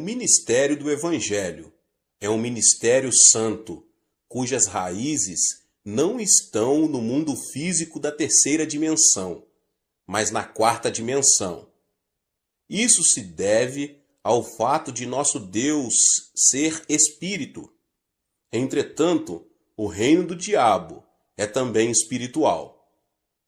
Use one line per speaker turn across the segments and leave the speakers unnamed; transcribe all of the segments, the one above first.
O ministério do Evangelho é um ministério santo, cujas raízes não estão no mundo físico da terceira dimensão, mas na quarta dimensão. Isso se deve ao fato de nosso Deus ser espírito. Entretanto, o reino do diabo é também espiritual.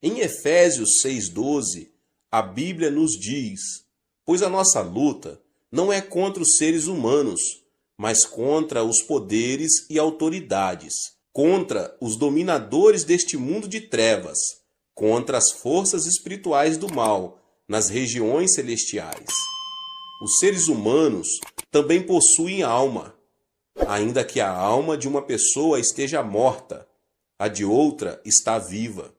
Em Efésios 6,12, a Bíblia nos diz: pois a nossa luta não é contra os seres humanos, mas contra os poderes e autoridades, contra os dominadores deste mundo de trevas, contra as forças espirituais do mal nas regiões celestiais. Os seres humanos também possuem alma, ainda que a alma de uma pessoa esteja morta, a de outra está viva.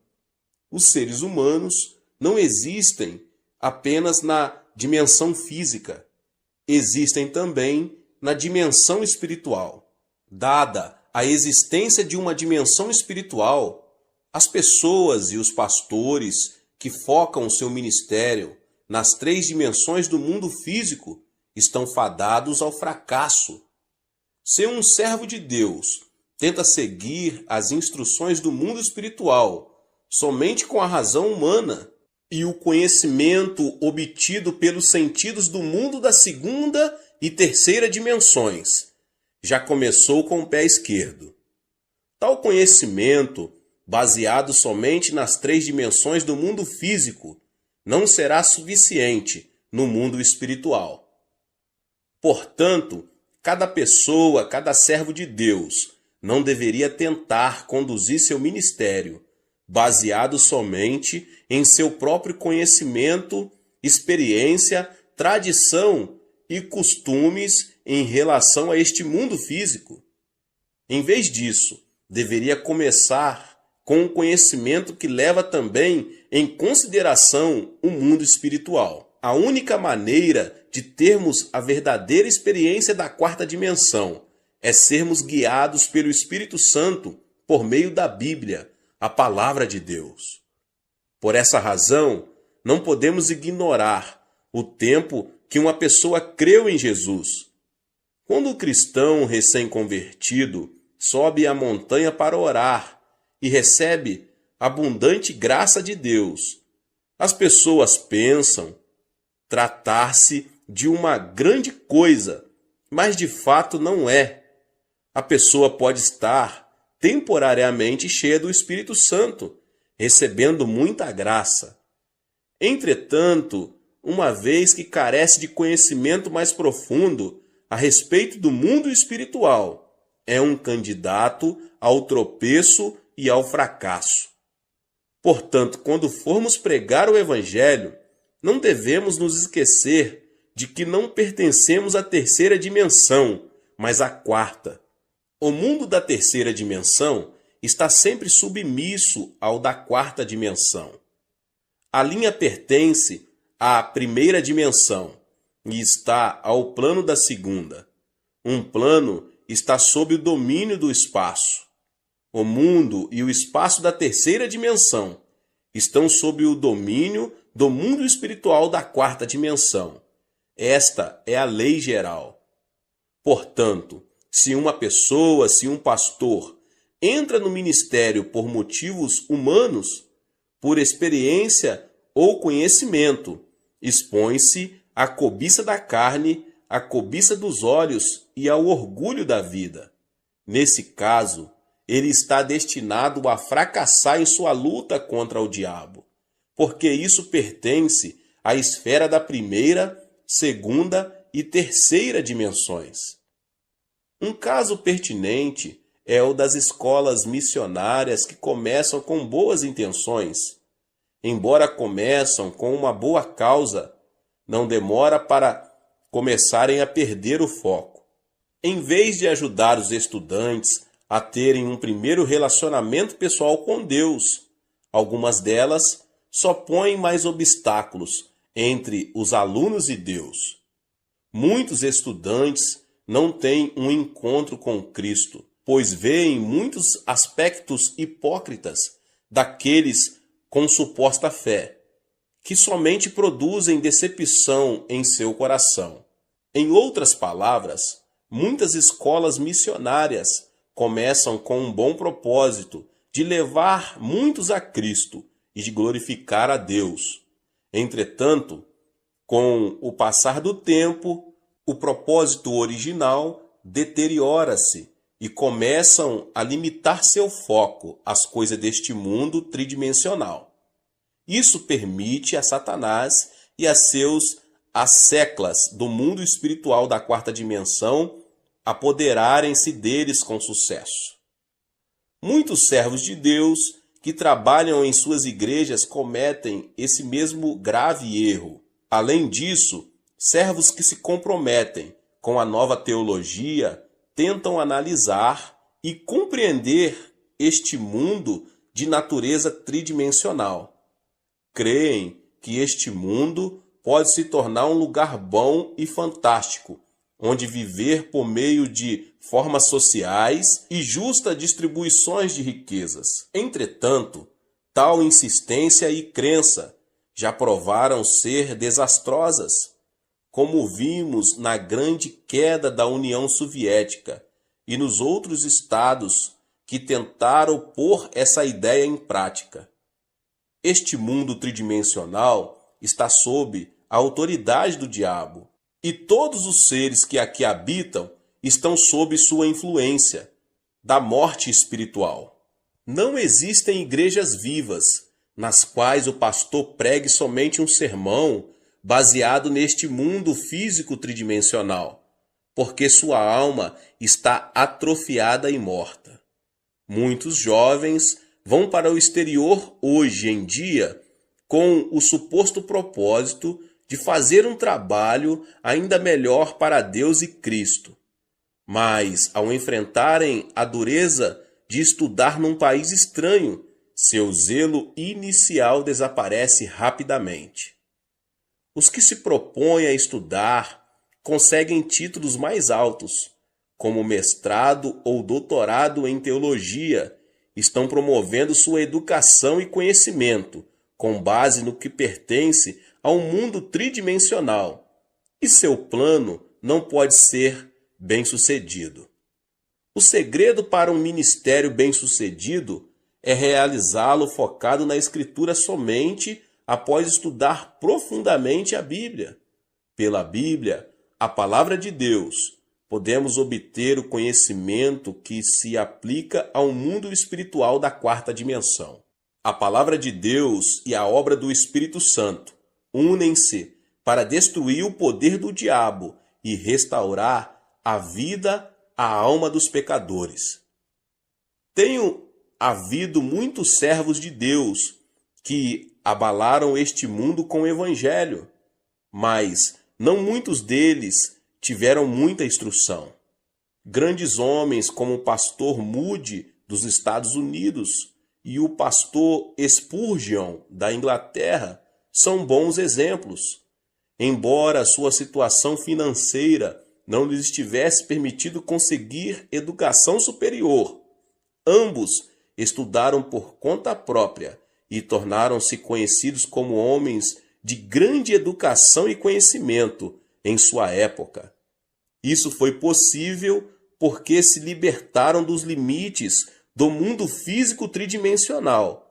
Os seres humanos não existem apenas na dimensão física, existem também na dimensão espiritual. Dada a existência de uma dimensão espiritual, as pessoas e os pastores que focam o seu ministério nas 3 dimensões do mundo físico estão fadados ao fracasso. Se um servo de Deus tenta seguir as instruções do mundo espiritual somente com a razão humana e o conhecimento obtido pelos sentidos do mundo da segunda e terceira dimensões, já começou com o pé esquerdo. Tal conhecimento, baseado somente nas 3 dimensões do mundo físico, não será suficiente no mundo espiritual. Portanto, cada pessoa, cada servo de Deus, não deveria tentar conduzir seu ministério baseado somente em seu próprio conhecimento, experiência, tradição e costumes em relação a este mundo físico. Em vez disso, deveria começar com um conhecimento que leva também em consideração o mundo espiritual. A única maneira de termos a verdadeira experiência da quarta dimensão é sermos guiados pelo Espírito Santo por meio da Bíblia, a palavra de Deus. Por essa razão, não podemos ignorar o tempo que uma pessoa creu em Jesus. Quando o cristão recém-convertido sobe a montanha para orar e recebe abundante graça de Deus, as pessoas pensam tratar-se de uma grande coisa, mas de fato não é. A pessoa pode estar temporariamente cheia do Espírito Santo, recebendo muita graça. Entretanto, uma vez que carece de conhecimento mais profundo a respeito do mundo espiritual, é um candidato ao tropeço e ao fracasso. Portanto, quando formos pregar o Evangelho, não devemos nos esquecer de que não pertencemos à terceira dimensão, mas à quarta. O mundo da terceira dimensão está sempre submisso ao da quarta dimensão. A linha pertence à primeira dimensão e está ao plano da segunda. Um plano está sob o domínio do espaço. O mundo e o espaço da terceira dimensão estão sob o domínio do mundo espiritual da quarta dimensão. Esta é a lei geral. Portanto, se uma pessoa, se um pastor, entra no ministério por motivos humanos, por experiência ou conhecimento, expõe-se à cobiça da carne, à cobiça dos olhos e ao orgulho da vida. Nesse caso, ele está destinado a fracassar em sua luta contra o diabo, porque isso pertence à esfera da primeira, segunda e terceira dimensões. Um caso pertinente é o das escolas missionárias que começam com boas intenções. Embora começam com uma boa causa, não demora para começarem a perder o foco. Em vez de ajudar os estudantes a terem um primeiro relacionamento pessoal com Deus, algumas delas só põem mais obstáculos entre os alunos e Deus. Muitos estudantes não têm um encontro com Cristo, pois veem muitos aspectos hipócritas daqueles com suposta fé, que somente produzem decepção em seu coração. Em outras palavras, muitas escolas missionárias começam com um bom propósito de levar muitos a Cristo e de glorificar a Deus. Entretanto, com o passar do tempo, o propósito original deteriora-se e começam a limitar seu foco às coisas deste mundo tridimensional. Isso permite a Satanás e a seus asseclas do mundo espiritual da quarta dimensão apoderarem-se deles com sucesso. Muitos servos de Deus que trabalham em suas igrejas cometem esse mesmo grave erro. Além disso, servos que se comprometem com a nova teologia tentam analisar e compreender este mundo de natureza tridimensional. Creem que este mundo pode se tornar um lugar bom e fantástico, onde viver por meio de formas sociais e justas distribuições de riquezas. Entretanto, tal insistência e crença já provaram ser desastrosas, como vimos na grande queda da União Soviética e nos outros estados que tentaram pôr essa ideia em prática. Este mundo tridimensional está sob a autoridade do diabo, e todos os seres que aqui habitam estão sob sua influência, da morte espiritual. Não existem igrejas vivas, nas quais o pastor pregue somente um sermão baseado neste mundo físico tridimensional, porque sua alma está atrofiada e morta. Muitos jovens vão para o exterior hoje em dia com o suposto propósito de fazer um trabalho ainda melhor para Deus e Cristo. Mas, ao enfrentarem a dureza de estudar num país estranho, seu zelo inicial desaparece rapidamente. Os que se propõem a estudar conseguem títulos mais altos, como mestrado ou doutorado em teologia, estão promovendo sua educação e conhecimento com base no que pertence ao mundo tridimensional, e seu plano não pode ser bem-sucedido. O segredo para um ministério bem-sucedido é realizá-lo focado na Escritura somente após estudar profundamente a Bíblia. Pela Bíblia, a palavra de Deus, podemos obter o conhecimento que se aplica ao mundo espiritual da quarta dimensão. A palavra de Deus e a obra do Espírito Santo unem-se para destruir o poder do diabo e restaurar a vida à alma dos pecadores. Tenho havido muitos servos de Deus que abalaram este mundo com o Evangelho, mas não muitos deles tiveram muita instrução. Grandes homens como o pastor Moody dos Estados Unidos e o pastor Spurgeon da Inglaterra são bons exemplos. Embora sua situação financeira não lhes tivesse permitido conseguir educação superior, ambos estudaram por conta própria e tornaram-se conhecidos como homens de grande educação e conhecimento em sua época. Isso foi possível porque se libertaram dos limites do mundo físico tridimensional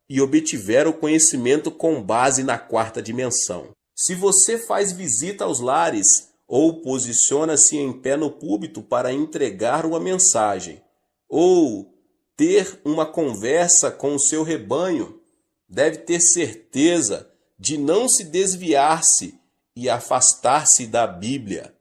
e obtiveram conhecimento com base na quarta dimensão. Se você faz visita aos lares ou posiciona-se em pé no púlpito para entregar uma mensagem, ou ter uma conversa com o seu rebanho, deve ter certeza de não se desviar-se e afastar-se da Bíblia.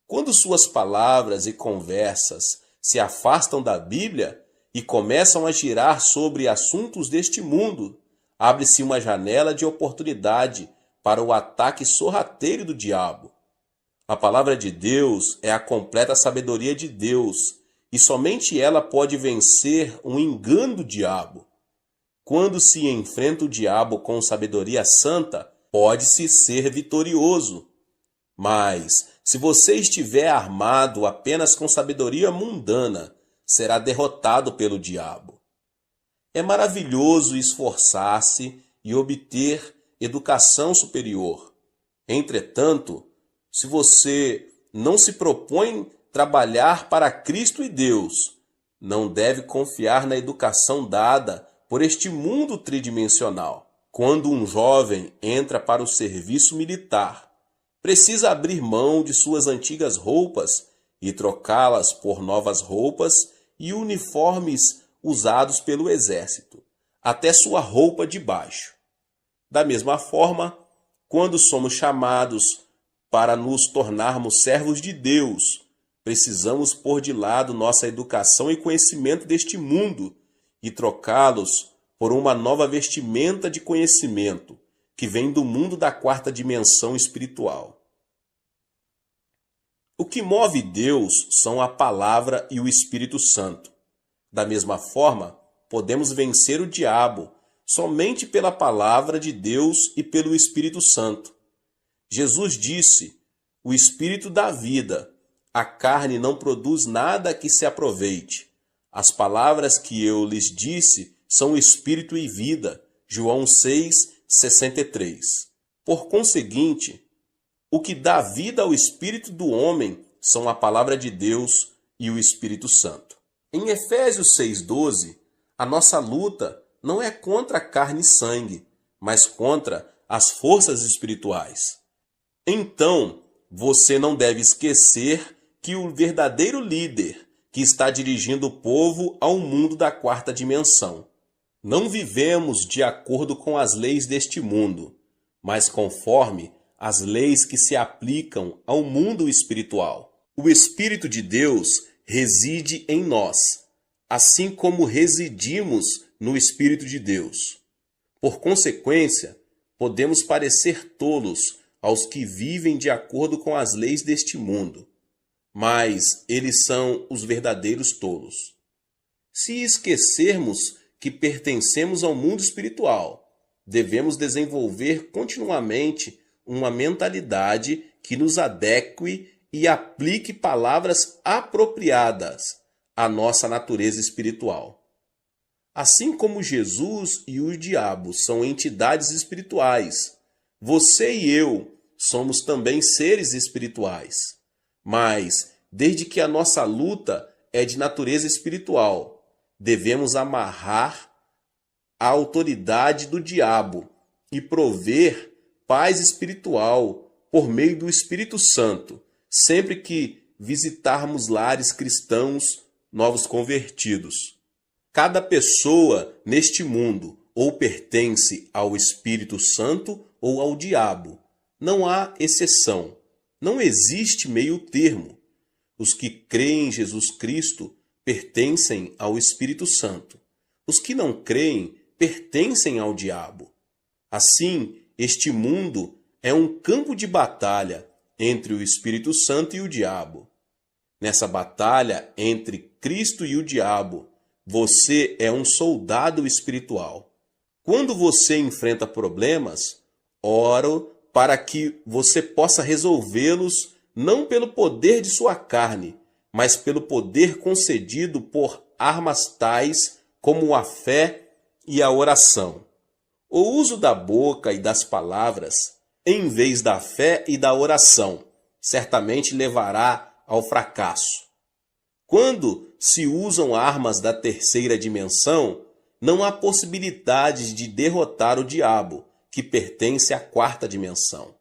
Quando suas palavras e conversas se afastam da Bíblia e começam a girar sobre assuntos deste mundo, abre-se uma janela de oportunidade para o ataque sorrateiro do diabo. A palavra de Deus é a completa sabedoria de Deus, e somente ela pode vencer um engano do diabo. Quando se enfrenta o diabo com sabedoria santa, pode-se ser vitorioso. Mas, se você estiver armado apenas com sabedoria mundana, será derrotado pelo diabo. É maravilhoso esforçar-se e obter educação superior. Entretanto, se você não se propõe trabalhar para Cristo e Deus, não deve confiar na educação dada por este mundo tridimensional. Quando um jovem entra para o serviço militar, precisa abrir mão de suas antigas roupas e trocá-las por novas roupas e uniformes usados pelo exército, até sua roupa de baixo. Da mesma forma, quando somos chamados para nos tornarmos servos de Deus, precisamos pôr de lado nossa educação e conhecimento deste mundo e trocá-los por uma nova vestimenta de conhecimento que vem do mundo da quarta dimensão espiritual. O que move Deus são a palavra e o Espírito Santo. Da mesma forma, podemos vencer o diabo somente pela palavra de Deus e pelo Espírito Santo. Jesus disse: "O Espírito dá vida, a carne não produz nada que se aproveite. As palavras que eu lhes disse são espírito e vida." João 6:63. Por conseguinte, o que dá vida ao espírito do homem são a palavra de Deus e o Espírito Santo. Em Efésios 6:12, a nossa luta não é contra carne e sangue, mas contra as forças espirituais. Então, você não deve esquecer que o verdadeiro líder que está dirigindo o povo ao mundo da quarta dimensão. Não vivemos de acordo com as leis deste mundo, mas conforme as leis que se aplicam ao mundo espiritual. O Espírito de Deus reside em nós, assim como residimos no Espírito de Deus. Por consequência, podemos parecer tolos aos que vivem de acordo com as leis deste mundo, mas eles são os verdadeiros tolos. Se esquecermos que pertencemos ao mundo espiritual, devemos desenvolver continuamente uma mentalidade que nos adeque e aplique palavras apropriadas à nossa natureza espiritual. Assim como Jesus e o diabo são entidades espirituais, você e eu somos também seres espirituais. Mas, desde que a nossa luta é de natureza espiritual, devemos amarrar a autoridade do diabo e prover paz espiritual por meio do Espírito Santo, sempre que visitarmos lares cristãos novos convertidos. Cada pessoa neste mundo ou pertence ao Espírito Santo ou ao diabo. Não há exceção. Não existe meio termo. Os que creem em Jesus Cristo pertencem ao Espírito Santo. Os que não creem pertencem ao diabo. Assim, este mundo é um campo de batalha entre o Espírito Santo e o diabo. Nessa batalha entre Cristo e o diabo, você é um soldado espiritual. Quando você enfrenta problemas, oro para que você possa resolvê-los não pelo poder de sua carne, mas pelo poder concedido por armas tais como a fé e a oração. O uso da boca e das palavras, em vez da fé e da oração, certamente levará ao fracasso. Quando se usam armas da terceira dimensão, não há possibilidade de derrotar o diabo, que pertence à quarta dimensão.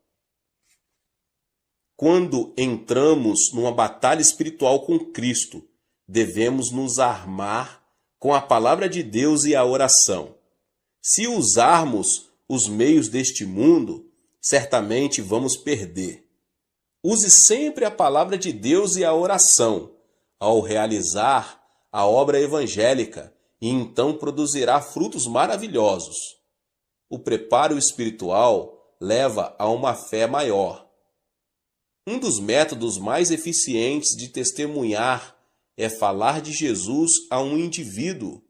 Quando entramos numa batalha espiritual com Cristo, devemos nos armar com a palavra de Deus e a oração. Se usarmos os meios deste mundo, certamente vamos perder. Use sempre a palavra de Deus e a oração ao realizar a obra evangélica e então produzirá frutos maravilhosos. O preparo espiritual leva a uma fé maior. Um dos métodos mais eficientes de testemunhar é falar de Jesus a um indivíduo.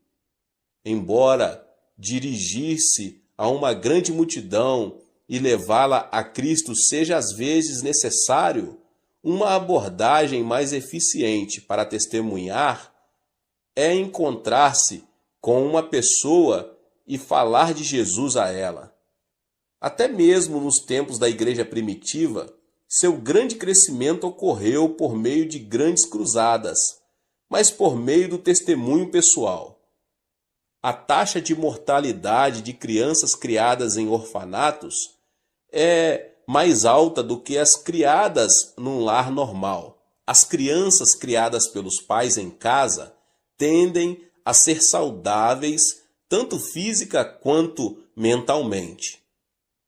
Embora dirigir-se a uma grande multidão e levá-la a Cristo seja às vezes necessário, uma abordagem mais eficiente para testemunhar é encontrar-se com uma pessoa e falar de Jesus a ela. Até mesmo nos tempos da igreja primitiva, Seu grande crescimento ocorreu por meio de grandes cruzadas, mas por meio do testemunho pessoal. A taxa de mortalidade de crianças criadas em orfanatos é mais alta do que as criadas num lar normal. As crianças criadas pelos pais em casa tendem a ser saudáveis tanto física quanto mentalmente.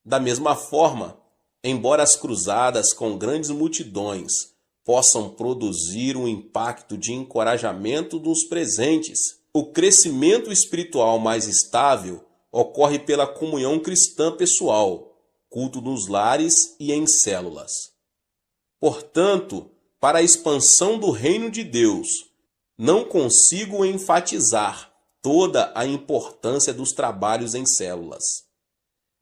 Da mesma forma, embora as cruzadas com grandes multidões possam produzir um impacto de encorajamento dos presentes, o crescimento espiritual mais estável ocorre pela comunhão cristã pessoal, culto nos lares e em células. Portanto, para a expansão do reino de Deus, não consigo enfatizar toda a importância dos trabalhos em células.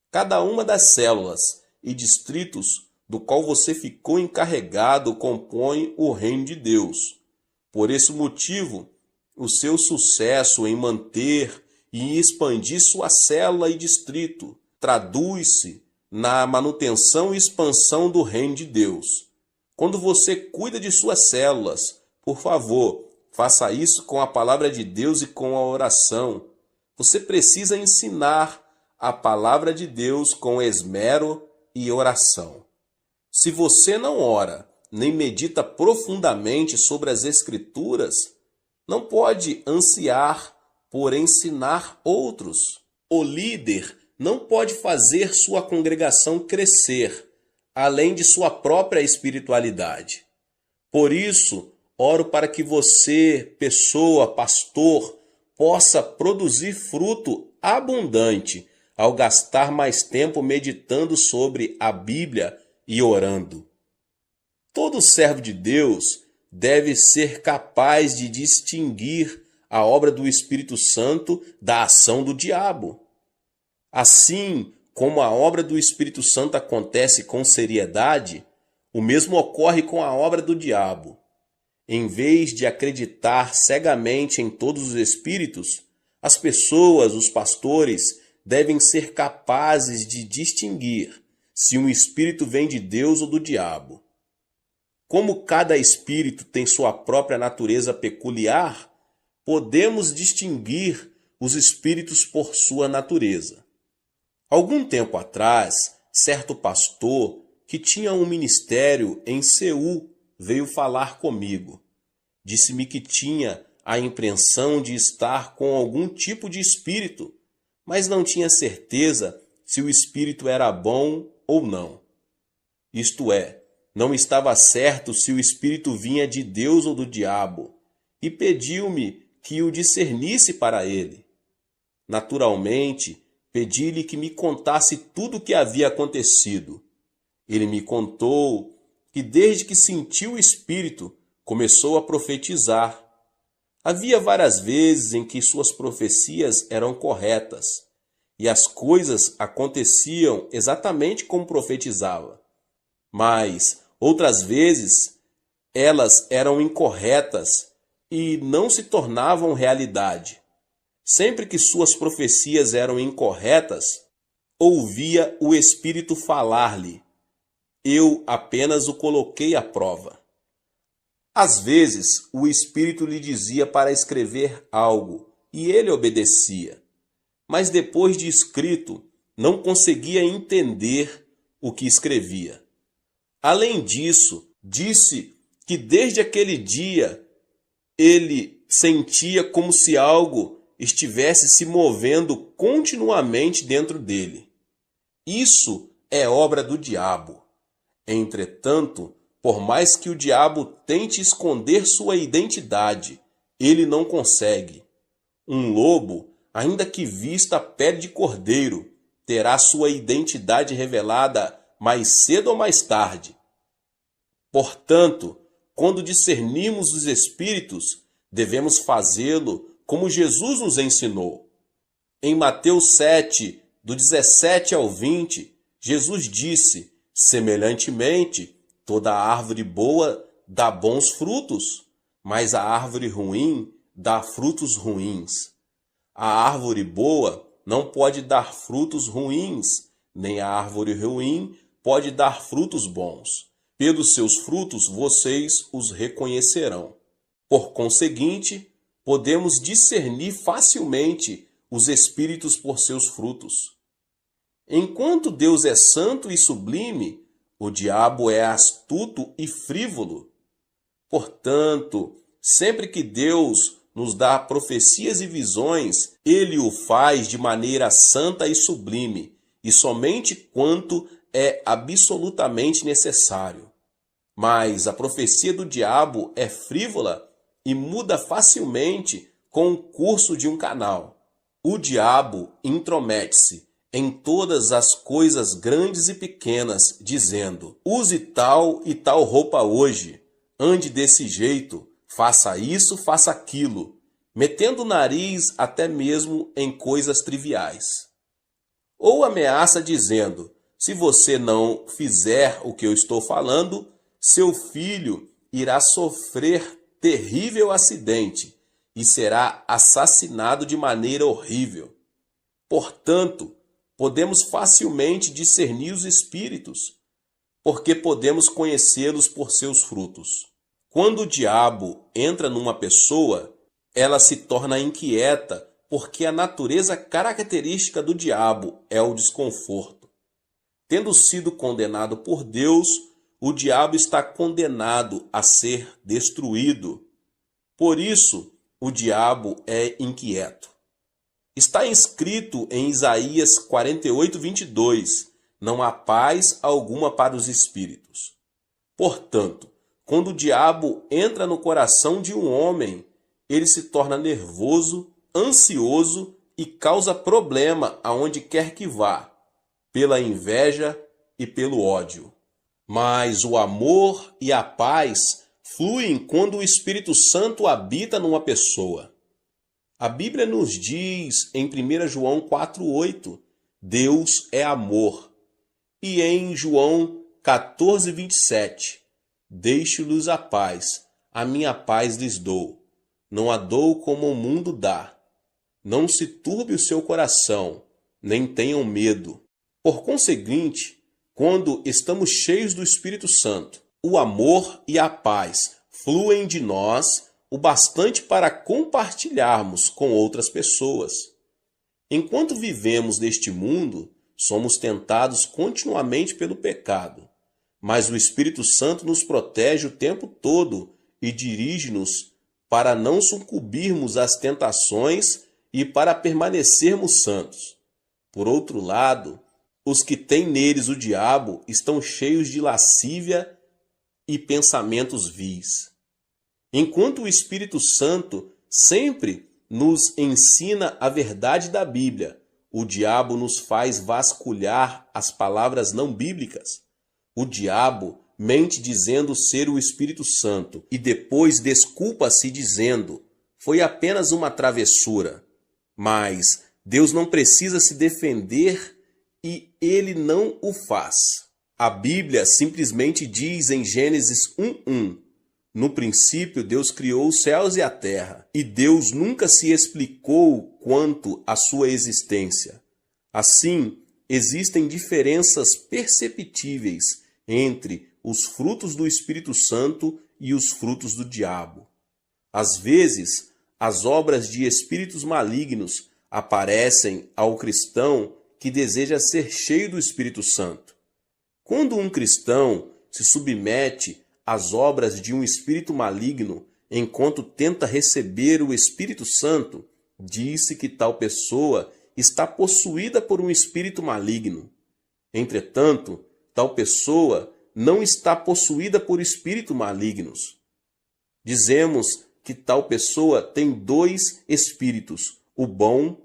Cada uma das células e distritos do qual você ficou encarregado compõe o reino de Deus. Por esse motivo, o seu sucesso em manter e expandir sua célula e distrito traduz-se na manutenção e expansão do reino de Deus. Quando você cuida de suas células, por favor, faça isso com a palavra de Deus e com a oração. Você precisa ensinar a palavra de Deus com esmero e oração. Se você não ora, nem medita profundamente sobre as Escrituras, não pode ansiar por ensinar outros. O líder não pode fazer sua congregação crescer, além de sua própria espiritualidade. Por isso, oro para que você, pessoa, pastor, possa produzir fruto abundante ao gastar mais tempo meditando sobre a Bíblia e orando. Todo servo de Deus deve ser capaz de distinguir a obra do Espírito Santo da ação do diabo. Assim como a obra do Espírito Santo acontece com seriedade, o mesmo ocorre com a obra do diabo. Em vez de acreditar cegamente em todos os espíritos, as pessoas, os pastores, devem ser capazes de distinguir se um espírito vem de Deus ou do diabo. Como cada espírito tem sua própria natureza peculiar, podemos distinguir os espíritos por sua natureza. Algum tempo atrás, certo pastor que tinha um ministério em Seul veio falar comigo. Disse-me que tinha a impressão de estar com algum tipo de espírito, mas não tinha certeza se o espírito era bom ou não. Isto é, não estava certo se o espírito vinha de Deus ou do diabo, e pediu-me que o discernisse para ele. Naturalmente, pedi-lhe que me contasse tudo o que havia acontecido. Ele me contou que desde que sentiu o espírito, começou a profetizar. Havia várias vezes em que suas profecias eram corretas, e as coisas aconteciam exatamente como profetizava. Mas, outras vezes, elas eram incorretas e não se tornavam realidade. Sempre que suas profecias eram incorretas, ouvia o Espírito falar-lhe. Eu apenas o coloquei à prova. Às vezes, o Espírito lhe dizia para escrever algo, e ele obedecia. Mas depois de escrito, não conseguia entender o que escrevia. Além disso, disse que desde aquele dia ele sentia como se algo estivesse se movendo continuamente dentro dele. Isso é obra do diabo. Entretanto, por mais que o diabo tente esconder sua identidade, ele não consegue. Um lobo, ainda que vista a pele de cordeiro, terá sua identidade revelada mais cedo ou mais tarde. Portanto, quando discernimos os espíritos, devemos fazê-lo como Jesus nos ensinou. Em Mateus 7, do 17 ao 20, Jesus disse: semelhantemente, toda árvore boa dá bons frutos, mas a árvore ruim dá frutos ruins. A árvore boa não pode dar frutos ruins, nem a árvore ruim pode dar frutos bons. Pelos seus frutos vocês os reconhecerão. Por conseguinte, podemos discernir facilmente os espíritos por seus frutos. Enquanto Deus é santo e sublime, o diabo é astuto e frívolo. Portanto, sempre que Deus nos dá profecias e visões, ele o faz de maneira santa e sublime, e somente quanto é absolutamente necessário. Mas a profecia do diabo é frívola e muda facilmente com o curso de um canal. O diabo intromete-se em todas as coisas grandes e pequenas, dizendo: use tal e tal roupa hoje, ande desse jeito, faça isso, faça aquilo, metendo o nariz até mesmo em coisas triviais. Ou ameaça dizendo: se você não fizer o que eu estou falando, seu filho irá sofrer terrível acidente e será assassinado de maneira horrível. Portanto, podemos facilmente discernir os espíritos, porque podemos conhecê-los por seus frutos. Quando o diabo entra numa pessoa, ela se torna inquieta, porque a natureza característica do diabo é o desconforto. Tendo sido condenado por Deus, o diabo está condenado a ser destruído. Por isso, o diabo é inquieto. Está escrito em Isaías 48:22, não há paz alguma para os espíritos. Portanto, quando o diabo entra no coração de um homem, ele se torna nervoso, ansioso e causa problema aonde quer que vá, pela inveja e pelo ódio. Mas o amor e a paz fluem quando o Espírito Santo habita numa pessoa. A Bíblia nos diz em 1 João 4:8, Deus é amor. E em João 14:27, deixo-lhes a paz, a minha paz lhes dou. Não a dou como o mundo dá. Não se turbe o seu coração, nem tenham medo. Por conseguinte, quando estamos cheios do Espírito Santo, o amor e a paz fluem de nós o bastante para compartilharmos com outras pessoas. Enquanto vivemos neste mundo, somos tentados continuamente pelo pecado, mas o Espírito Santo nos protege o tempo todo e dirige-nos para não sucumbirmos às tentações e para permanecermos santos. Por outro lado, os que têm neles o diabo estão cheios de lascívia e pensamentos vis. Enquanto o Espírito Santo sempre nos ensina a verdade da Bíblia, o diabo nos faz vasculhar as palavras não bíblicas. O diabo mente dizendo ser o Espírito Santo e depois desculpa-se dizendo: foi apenas uma travessura. Mas Deus não precisa se defender e ele não o faz. A Bíblia simplesmente diz em Gênesis 1:1, no princípio Deus criou os céus e a terra, e Deus nunca se explicou quanto à sua existência. Assim, existem diferenças perceptíveis entre os frutos do Espírito Santo e os frutos do diabo. Às vezes, as obras de espíritos malignos aparecem ao cristão que deseja ser cheio do Espírito Santo. Quando um cristão se submete às obras de um espírito maligno enquanto tenta receber o Espírito Santo, diz-se que tal pessoa está possuída por um espírito maligno. Entretanto, tal pessoa não está possuída por espíritos malignos. Dizemos que tal pessoa tem dois espíritos, o bom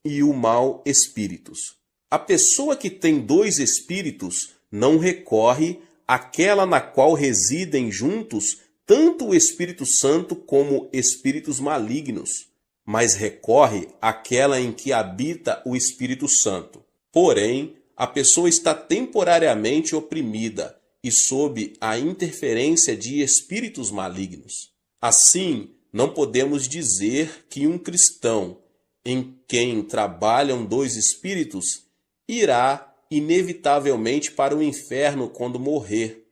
e o mau espíritos. A pessoa que tem dois espíritos não recorre àquela na qual residem juntos tanto o Espírito Santo como espíritos malignos, mas recorre àquela em que habita o Espírito Santo. Porém, a pessoa está temporariamente oprimida e sob a interferência de espíritos malignos. Assim, não podemos dizer que um cristão em quem trabalham dois espíritos irá inevitavelmente para o inferno quando morrer,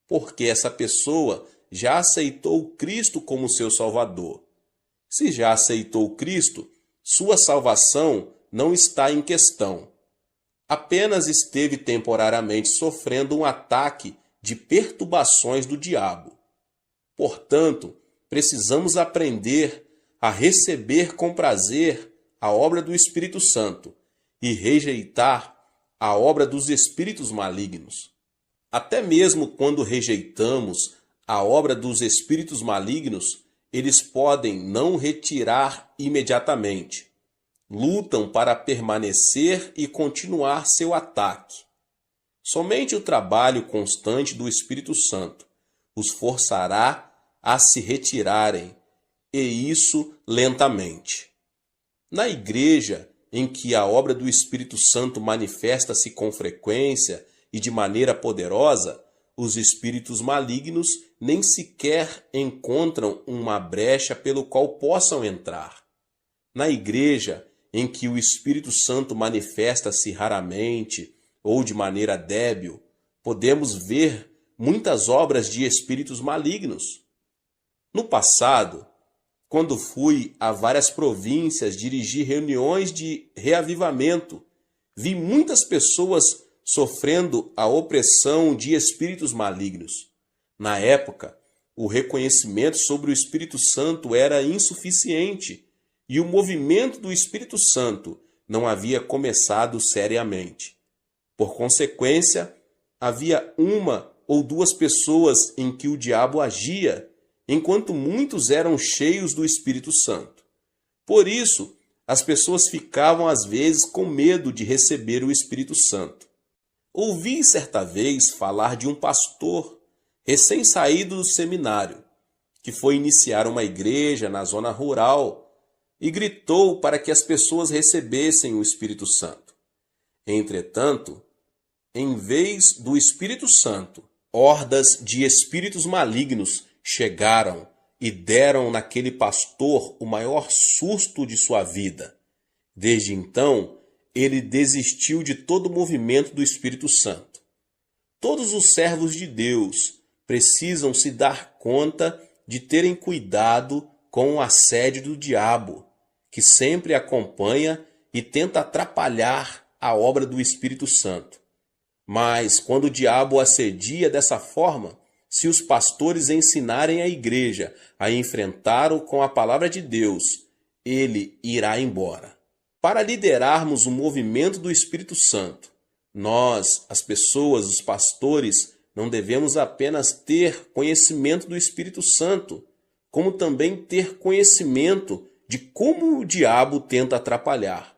porque essa pessoa já aceitou Cristo como seu Salvador. Se já aceitou Cristo, sua salvação não está em questão. Apenas esteve temporariamente sofrendo um ataque de perturbações do diabo. Portanto, precisamos aprender a receber com prazer a obra do Espírito Santo e rejeitar a obra dos espíritos malignos. Até mesmo quando rejeitamos a obra dos espíritos malignos, eles podem não retirar imediatamente. Lutam para permanecer e continuar seu ataque. Somente o trabalho constante do Espírito Santo os forçará a se retirarem, e isso lentamente. Na igreja em que a obra do Espírito Santo manifesta-se com frequência e de maneira poderosa, os espíritos malignos nem sequer encontram uma brecha pelo qual possam entrar. Na igreja em que o Espírito Santo manifesta-se raramente ou de maneira débil, podemos ver muitas obras de espíritos malignos. No passado, quando fui a várias províncias dirigir reuniões de reavivamento, vi muitas pessoas sofrendo a opressão de espíritos malignos. Na época, o reconhecimento sobre o Espírito Santo era insuficiente e o movimento do Espírito Santo não havia começado seriamente. Por consequência, havia uma ou duas pessoas em que o diabo agia, enquanto muitos eram cheios do Espírito Santo. Por isso, as pessoas ficavam às vezes com medo de receber o Espírito Santo. Ouvi certa vez falar de um pastor recém-saído do seminário, que foi iniciar uma igreja na zona rural e gritou para que as pessoas recebessem o Espírito Santo. Entretanto, em vez do Espírito Santo, hordas de espíritos malignos chegaram e deram naquele pastor o maior susto de sua vida. Desde então, ele desistiu de todo o movimento do Espírito Santo. Todos os servos de Deus precisam se dar conta de terem cuidado com o assédio do diabo, que sempre acompanha e tenta atrapalhar a obra do Espírito Santo. Mas quando o diabo assedia dessa forma, se os pastores ensinarem a igreja a enfrentá-lo com a palavra de Deus, ele irá embora. Para liderarmos o movimento do Espírito Santo, nós, as pessoas, os pastores, não devemos apenas ter conhecimento do Espírito Santo, como também ter conhecimento de como o diabo tenta atrapalhar.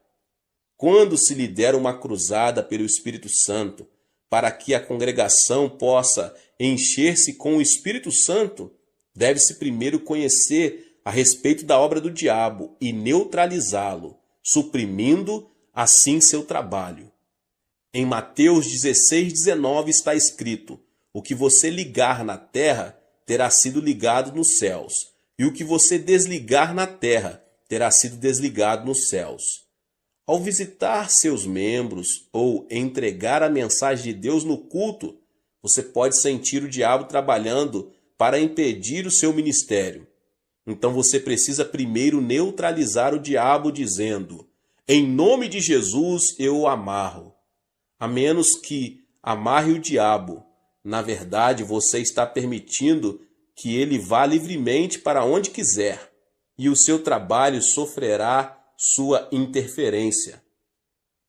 Quando se lidera uma cruzada pelo Espírito Santo, para que a congregação possa encher-se com o Espírito Santo, deve-se primeiro conhecer a respeito da obra do diabo e neutralizá-lo, suprimindo assim seu trabalho. Em Mateus 16:19 está escrito: o que você ligar na terra terá sido ligado nos céus, e o que você desligar na terra terá sido desligado nos céus. Ao visitar seus membros ou entregar a mensagem de Deus no culto, você pode sentir o diabo trabalhando para impedir o seu ministério. Então você precisa primeiro neutralizar o diabo dizendo: em nome de Jesus eu o amarro. A menos que amarre o diabo, na verdade você está permitindo que ele vá livremente para onde quiser, e o seu trabalho sofrerá sua interferência.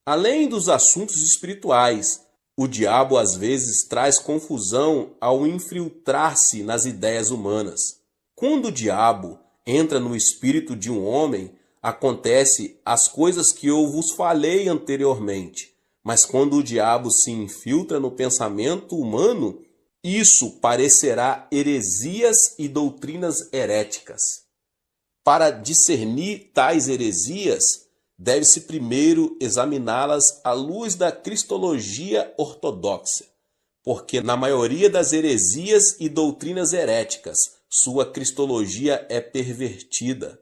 Além dos assuntos espirituais, o diabo às vezes traz confusão ao infiltrar-se nas ideias humanas. Quando o diabo entra no espírito de um homem, acontece as coisas que eu vos falei anteriormente. Mas quando o diabo se infiltra no pensamento humano, isso parecerá heresias e doutrinas heréticas. Para discernir tais heresias, deve-se primeiro examiná-las à luz da cristologia ortodoxa, porque na maioria das heresias e doutrinas heréticas, sua cristologia é pervertida.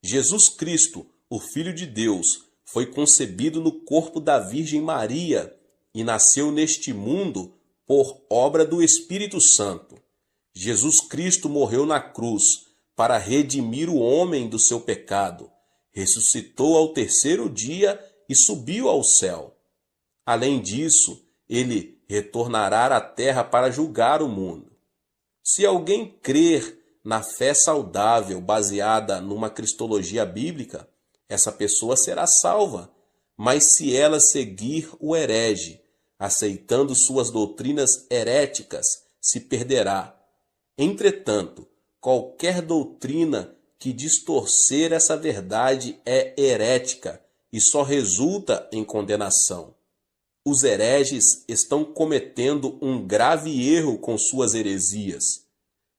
Jesus Cristo, o Filho de Deus, foi concebido no corpo da Virgem Maria e nasceu neste mundo por obra do Espírito Santo. Jesus Cristo morreu na cruz para redimir o homem do seu pecado, ressuscitou ao terceiro dia e subiu ao céu. Além disso, ele retornará à terra para julgar o mundo. Se alguém crer na fé saudável baseada numa cristologia bíblica, essa pessoa será salva. Mas se ela seguir o herege, aceitando suas doutrinas heréticas, se perderá. Entretanto, qualquer doutrina que distorcer essa verdade é herética e só resulta em condenação. Os hereges estão cometendo um grave erro com suas heresias.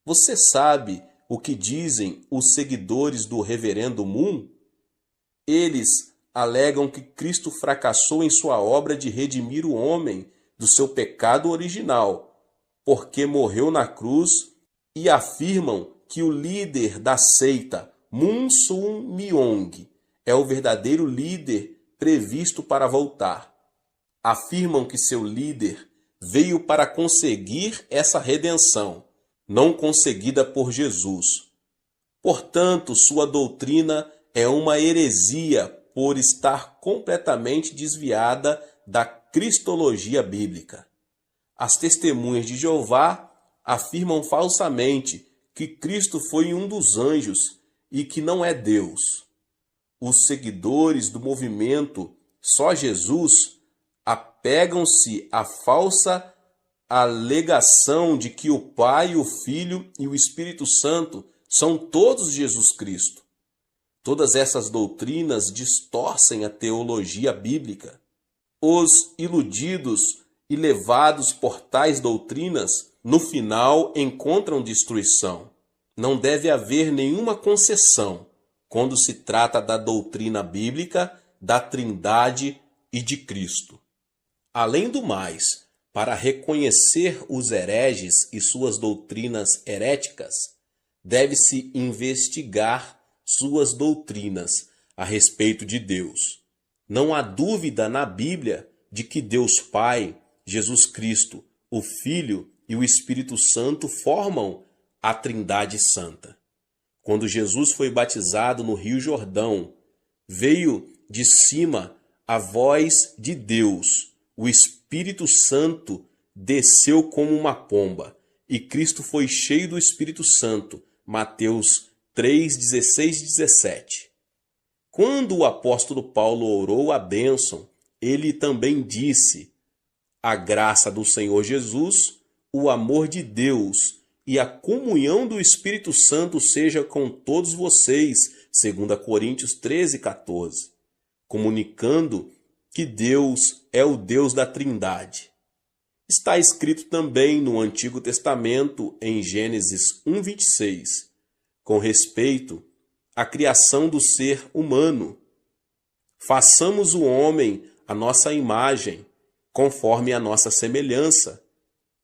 Você sabe o que dizem os seguidores do Reverendo Moon? Eles alegam que Cristo fracassou em sua obra de redimir o homem do seu pecado original, porque morreu na cruz, e afirmam que o líder da seita, Moon Sun Myung, é o verdadeiro líder previsto para voltar. Afirmam que seu líder veio para conseguir essa redenção, não conseguida por Jesus. Portanto, sua doutrina é uma heresia por estar completamente desviada da cristologia bíblica. As testemunhas de Jeová afirmam falsamente que Cristo foi um dos anjos e que não é Deus. Os seguidores do movimento Só Jesus apegam-se à falsa alegação de que o Pai, o Filho e o Espírito Santo são todos Jesus Cristo. Todas essas doutrinas distorcem a teologia bíblica. Os iludidos e levados por tais doutrinas, no final encontram destruição. Não deve haver nenhuma concessão quando se trata da doutrina bíblica, da Trindade e de Cristo. Além do mais, para reconhecer os hereges e suas doutrinas heréticas, deve-se investigar suas doutrinas a respeito de Deus. Não há dúvida na Bíblia de que Deus Pai, Jesus Cristo, o Filho e o Espírito Santo formam a Trindade Santa. Quando Jesus foi batizado no Rio Jordão, veio de cima a voz de Deus. O Espírito Santo desceu como uma pomba e Cristo foi cheio do Espírito Santo. Mateus 3, 16 e 17. Quando o apóstolo Paulo orou a bênção, ele também disse: a graça do Senhor Jesus, o amor de Deus e a comunhão do Espírito Santo seja com todos vocês, 2 Coríntios 13, 14, comunicando que Deus é o Deus da Trindade. Está escrito também no Antigo Testamento, em Gênesis 1, 26, com respeito à criação do ser humano. Façamos o homem à nossa imagem, conforme a nossa semelhança.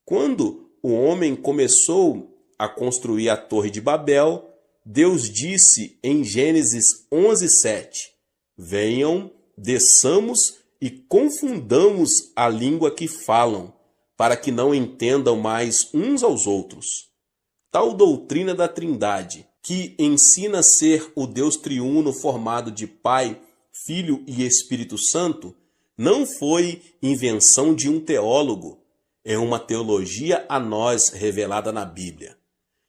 Quando o homem começou a construir a Torre de Babel, Deus disse em Gênesis 11, 7, venham, desçamos e confundamos a língua que falam, para que não entendam mais uns aos outros. Tal doutrina da Trindade, que ensina ser o Deus triuno formado de Pai, Filho e Espírito Santo, não foi invenção de um teólogo, é uma teologia a nós revelada na Bíblia.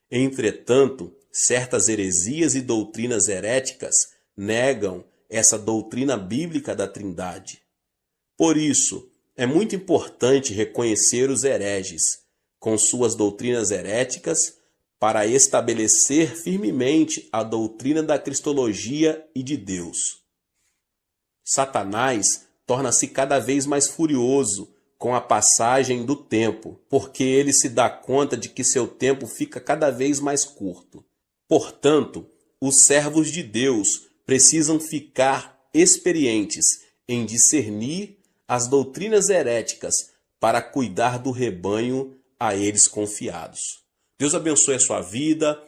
Entretanto, certas heresias e doutrinas heréticas negam essa doutrina bíblica da Trindade. Por isso, é muito importante reconhecer os hereges, com suas doutrinas heréticas, para estabelecer firmemente a doutrina da cristologia e de Deus. Satanás torna-se cada vez mais furioso com a passagem do tempo, porque ele se dá conta de que seu tempo fica cada vez mais curto. Portanto, os servos de Deus precisam ficar experientes em discernir as doutrinas heréticas para cuidar do rebanho a eles confiados. Deus abençoe a sua vida.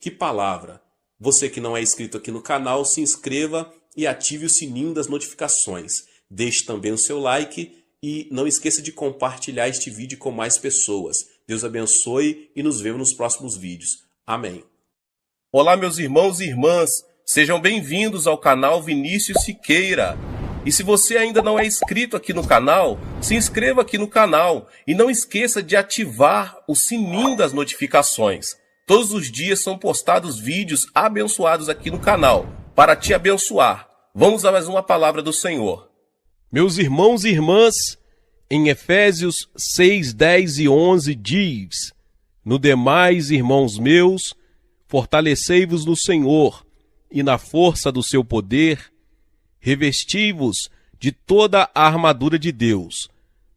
Que palavra! Você que não é inscrito aqui no canal, se inscreva e ative o sininho das notificações. Deixe também o seu like e não esqueça de compartilhar este vídeo com mais pessoas. Deus abençoe e nos vemos nos próximos vídeos. Amém.
Olá, meus irmãos e irmãs, sejam bem-vindos ao canal Vinícius Siqueira. E se você ainda não é inscrito aqui no canal, se inscreva aqui no canal e não esqueça de ativar o sininho das notificações. Todos os dias são postados vídeos abençoados aqui no canal, para te abençoar. Vamos a mais uma palavra do Senhor. Meus irmãos e irmãs, em Efésios 6, 10 e 11 diz: No demais, irmãos meus, fortalecei-vos no Senhor e na força do seu poder, revesti-vos de toda a armadura de Deus,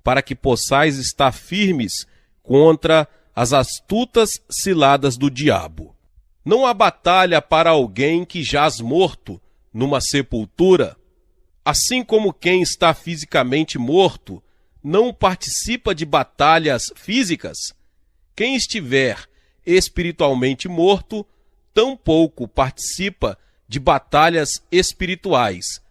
para que possais estar firmes contra as astutas ciladas do diabo. Não há batalha para alguém que jaz morto numa sepultura. Assim como quem está fisicamente morto não participa de batalhas físicas, quem estiver espiritualmente morto tampouco participa de batalhas espirituais,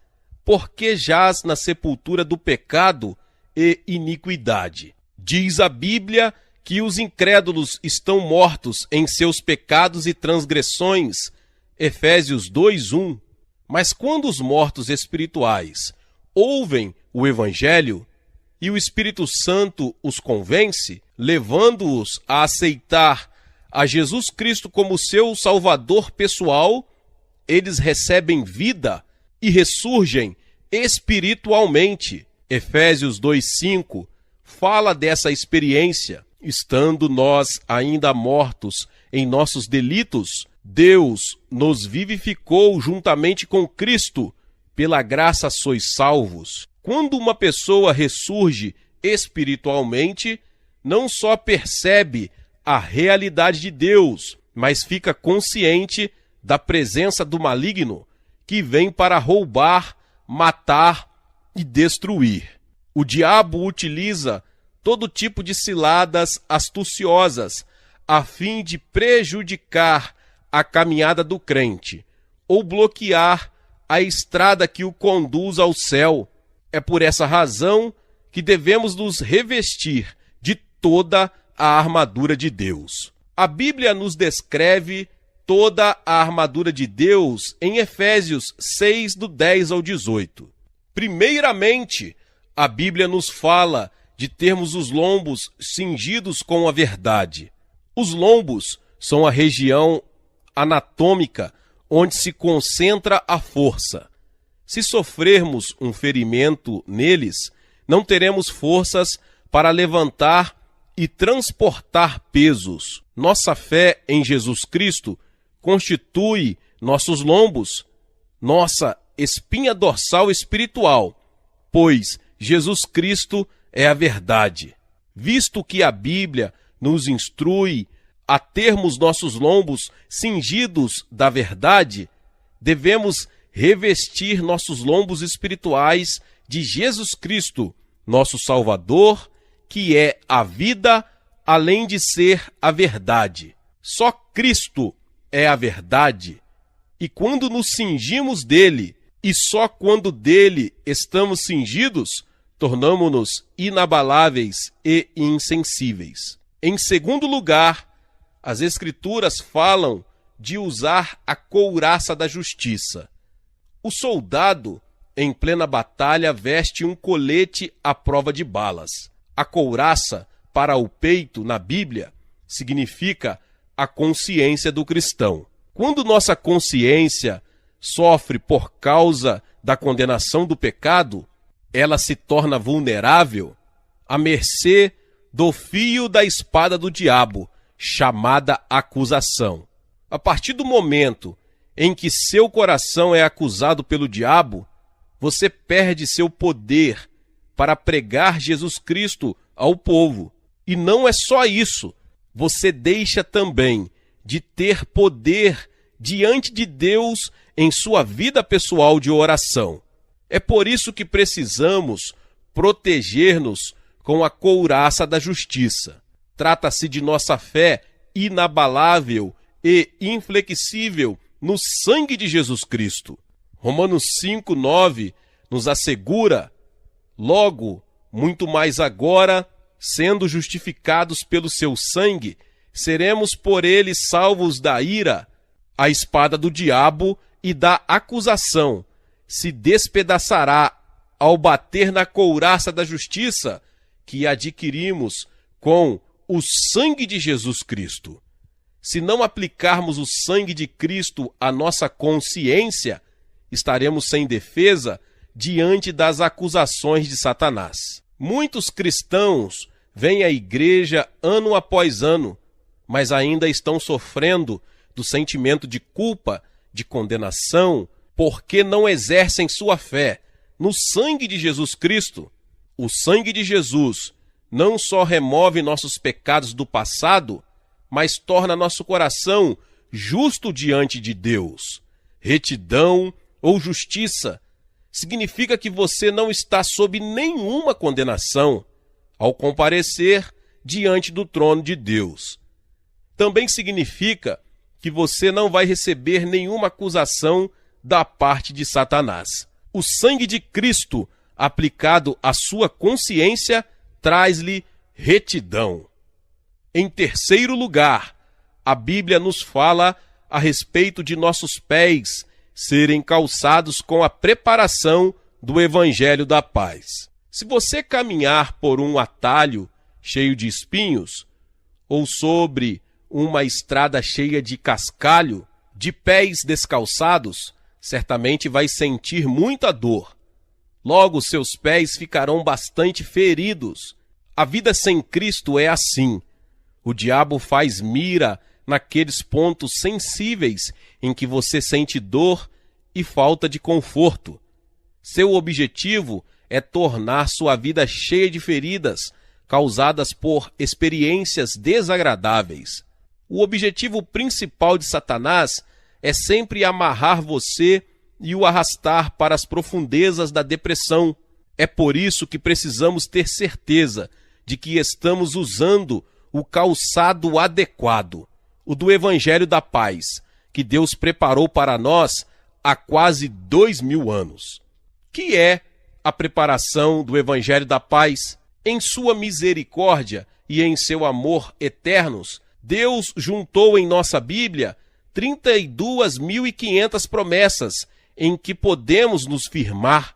porque jaz na sepultura do pecado e iniquidade. Diz a Bíblia que os incrédulos estão mortos em seus pecados e transgressões, Efésios 2:1. Mas quando os mortos espirituais ouvem o Evangelho e o Espírito Santo os convence, levando-os a aceitar a Jesus Cristo como seu Salvador pessoal, eles recebem vida e ressurgem espiritualmente. Efésios 2:5 fala dessa experiência. Estando nós ainda mortos em nossos delitos, Deus nos vivificou juntamente com Cristo. Pela graça sois salvos. Quando uma pessoa ressurge espiritualmente, não só percebe a realidade de Deus, mas fica consciente da presença do maligno que vem para roubar, matar e destruir. O diabo utiliza todo tipo de ciladas astuciosas a fim de prejudicar a caminhada do crente ou bloquear a estrada que o conduz ao céu. É por essa razão que devemos nos revestir de toda a armadura de Deus. A Bíblia nos descreve toda a armadura de Deus em Efésios 6, do 10 ao 18. Primeiramente, a Bíblia nos fala de termos os lombos cingidos com a verdade. Os lombos são a região anatômica onde se concentra a força. Se sofrermos um ferimento neles, não teremos forças para levantar e transportar pesos. Nossa fé em Jesus Cristo constitui nossos lombos, nossa espinha dorsal espiritual, pois Jesus Cristo é a verdade. Visto que a Bíblia nos instrui a termos nossos lombos cingidos da verdade, devemos revestir nossos lombos espirituais de Jesus Cristo, nosso Salvador, que é a vida, além de ser a verdade. Só Cristo é a verdade, e quando nos cingimos dele, e só quando dele estamos cingidos, tornamo-nos inabaláveis e insensíveis. Em segundo lugar, as Escrituras falam de usar a couraça da justiça. O soldado, em plena batalha, veste um colete à prova de balas. A couraça, para o peito, na Bíblia, significa a consciência do cristão. Quando nossa consciência sofre por causa da condenação do pecado, ela se torna vulnerável à mercê do fio da espada do diabo, chamada acusação. A partir do momento em que seu coração é acusado pelo diabo, você perde seu poder para pregar Jesus Cristo ao povo. E não é só isso, você deixa também de ter poder diante de Deus em sua vida pessoal de oração. É por isso que precisamos proteger-nos com a couraça da justiça. Trata-se de nossa fé inabalável e inflexível no sangue de Jesus Cristo. Romanos 5:9 nos assegura: logo, Muito mais agora, sendo justificados pelo seu sangue, seremos por ele salvos da ira. A espada do diabo e da acusação se despedaçará ao bater na couraça da justiça que adquirimos com o sangue de Jesus Cristo. Se não aplicarmos o sangue de Cristo à nossa consciência, estaremos sem defesa diante das acusações de Satanás. Muitos cristãos vêm à igreja ano após ano, mas ainda estão sofrendo do sentimento de culpa, de condenação, porque não exercem sua fé no sangue de Jesus Cristo. O sangue de Jesus não só remove nossos pecados do passado, mas torna nosso coração justo diante de Deus. Retidão ou justiça significa que você não está sob nenhuma condenação ao comparecer diante do trono de Deus. Também significa que você não vai receber nenhuma acusação da parte de Satanás. O sangue de Cristo aplicado à sua consciência traz-lhe retidão. Em terceiro lugar, a Bíblia nos fala a respeito de nossos pés serem calçados com a preparação do Evangelho da Paz. Se você caminhar por um atalho cheio de espinhos, ou sobre uma estrada cheia de cascalho, de pés descalçados, certamente vai sentir muita dor. Logo, seus pés ficarão bastante feridos. A vida sem Cristo é assim. O diabo faz mira naqueles pontos sensíveis em que você sente dor e falta de conforto. Seu objetivo é tornar sua vida cheia de feridas causadas por experiências desagradáveis. O objetivo principal de Satanás é sempre amarrar você e o arrastar para as profundezas da depressão. É por isso que precisamos ter certeza de que estamos usando o calçado adequado, o do Evangelho da Paz, que Deus preparou para nós há quase 2000 anos. Que é a preparação do Evangelho da Paz? Em sua misericórdia e em seu amor eternos, Deus juntou em nossa Bíblia 32.500 promessas em que podemos nos firmar.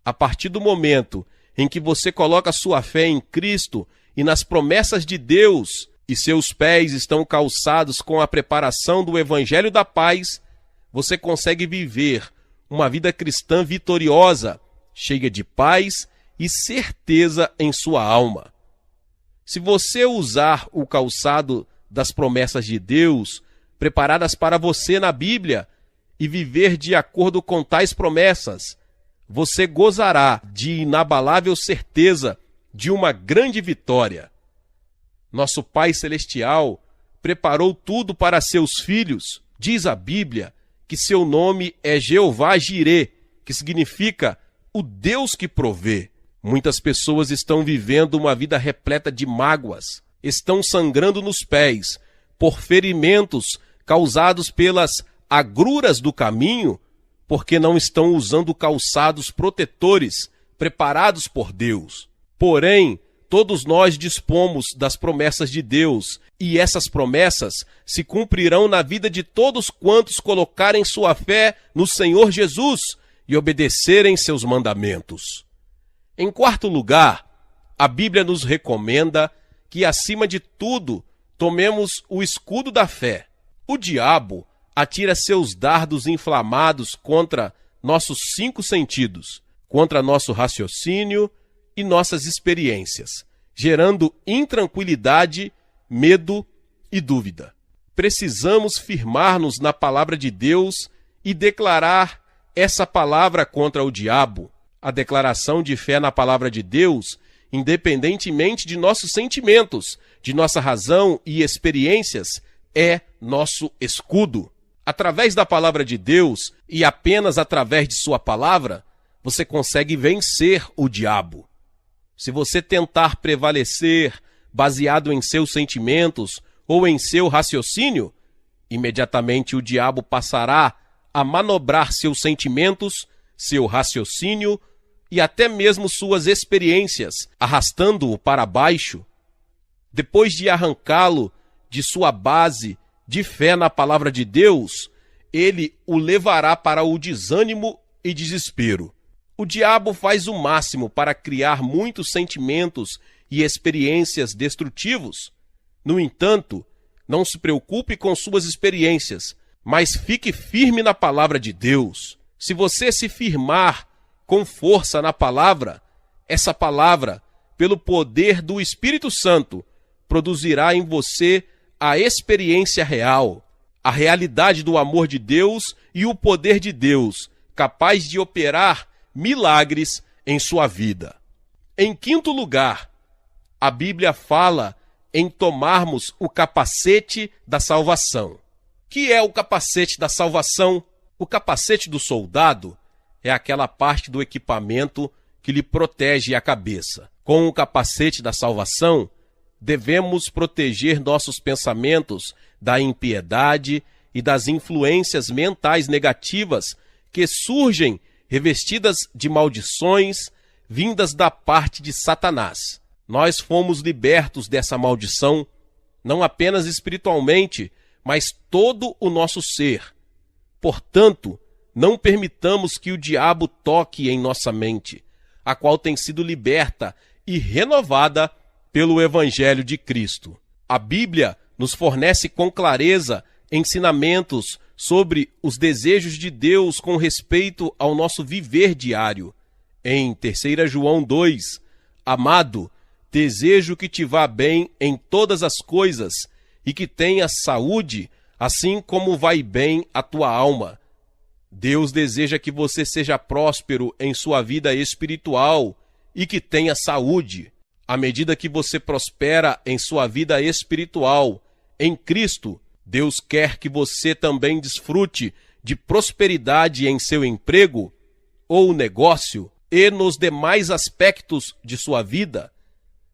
A partir do momento em que você coloca sua fé em Cristo e nas promessas de Deus, e seus pés estão calçados com a preparação do Evangelho da Paz, você consegue viver uma vida cristã vitoriosa, cheia de paz e certeza em sua alma. Se você usar o calçado das promessas de Deus, preparadas para você na Bíblia, e viver de acordo com tais promessas, você gozará de inabalável certeza de uma grande vitória. Nosso Pai Celestial preparou tudo para seus filhos. Diz a Bíblia que seu nome é Jeová Jirê, que significa o Deus que provê. Muitas pessoas estão vivendo uma vida repleta de mágoas, estão sangrando nos pés por ferimentos causados pelas agruras do caminho, porque não estão usando calçados protetores preparados por Deus. Porém, todos nós dispomos das promessas de Deus, e essas promessas se cumprirão na vida de todos quantos colocarem sua fé no Senhor Jesus e obedecerem seus mandamentos. Em quarto lugar, a Bíblia nos recomenda que, acima de tudo, tomemos o escudo da fé. O diabo atira seus dardos inflamados contra nossos 5 sentidos, contra nosso raciocínio e nossas experiências, gerando intranquilidade, medo e dúvida. Precisamos firmar-nos na palavra de Deus e declarar essa palavra contra o diabo. A declaração de fé na palavra de Deus, independentemente de nossos sentimentos, de nossa razão e experiências, é nosso escudo. Através da palavra de Deus e apenas através de sua palavra, você consegue vencer o diabo. Se você tentar prevalecer baseado em seus sentimentos ou em seu raciocínio, imediatamente o diabo passará a manobrar seus sentimentos, seu raciocínio e até mesmo suas experiências, arrastando-o para baixo, depois de arrancá-lo de sua base de fé na palavra de Deus, ele o levará para o desânimo e desespero. O diabo faz o máximo para criar muitos sentimentos e experiências destrutivos. No entanto, não se preocupe com suas experiências, mas fique firme na palavra de Deus. Se você se firmar com força na palavra, essa palavra, pelo poder do Espírito Santo, produzirá em você a experiência real, a realidade do amor de Deus e o poder de Deus, capaz de operar milagres em sua vida. Em quinto lugar, a Bíblia fala em tomarmos o capacete da salvação. Que é o capacete da salvação? O capacete do soldado é aquela parte do equipamento que lhe protege a cabeça. Com o capacete da salvação, devemos proteger nossos pensamentos da impiedade e das influências mentais negativas que surgem revestidas de maldições vindas da parte de Satanás. Nós fomos libertos dessa maldição, não apenas espiritualmente, mas todo o nosso ser. Portanto, não permitamos que o diabo toque em nossa mente, a qual tem sido liberta e renovada pelo Evangelho de Cristo. A Bíblia nos fornece com clareza ensinamentos sobre os desejos de Deus com respeito ao nosso viver diário. Em 3 João 2, amado, desejo que te vá bem em todas as coisas e que tenhas saúde, assim como vai bem a tua alma. Deus deseja que você seja próspero em sua vida espiritual e que tenha saúde. À medida que você prospera em sua vida espiritual, em Cristo, Deus quer que você também desfrute de prosperidade em seu emprego ou negócio e nos demais aspectos de sua vida.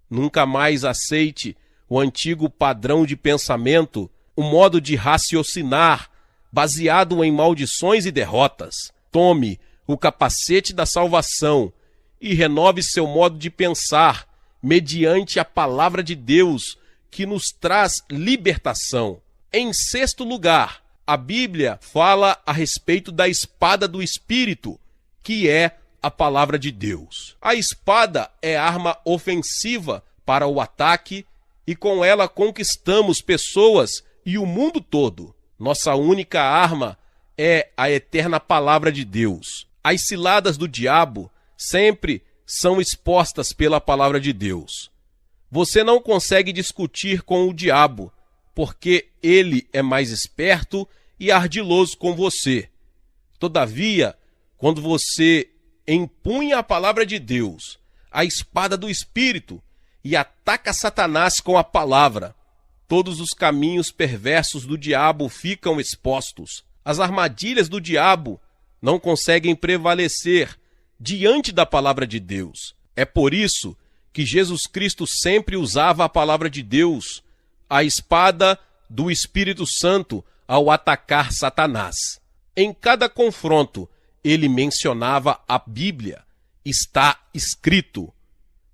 Nunca mais aceite o antigo padrão de pensamento, o modo de raciocinar baseado em maldições e derrotas. Tome o capacete da salvação e renove seu modo de pensar mediante a palavra de Deus que nos traz libertação. Em sexto lugar, a Bíblia fala a respeito da espada do Espírito, que é a palavra de Deus. A espada é arma ofensiva para o ataque e com ela conquistamos pessoas e o mundo todo. Nossa única arma é a eterna palavra de Deus. As ciladas do diabo sempre são expostas pela palavra de Deus. Você não consegue discutir com o diabo, porque ele é mais esperto e ardiloso com você. Todavia, quando você empunha a palavra de Deus, a espada do Espírito, e ataca Satanás com a palavra, todos os caminhos perversos do diabo ficam expostos. As armadilhas do diabo não conseguem prevalecer diante da palavra de Deus. É por isso que Jesus Cristo sempre usava a palavra de Deus, a espada do Espírito Santo, ao atacar Satanás. Em cada confronto, ele mencionava a Bíblia. Está escrito.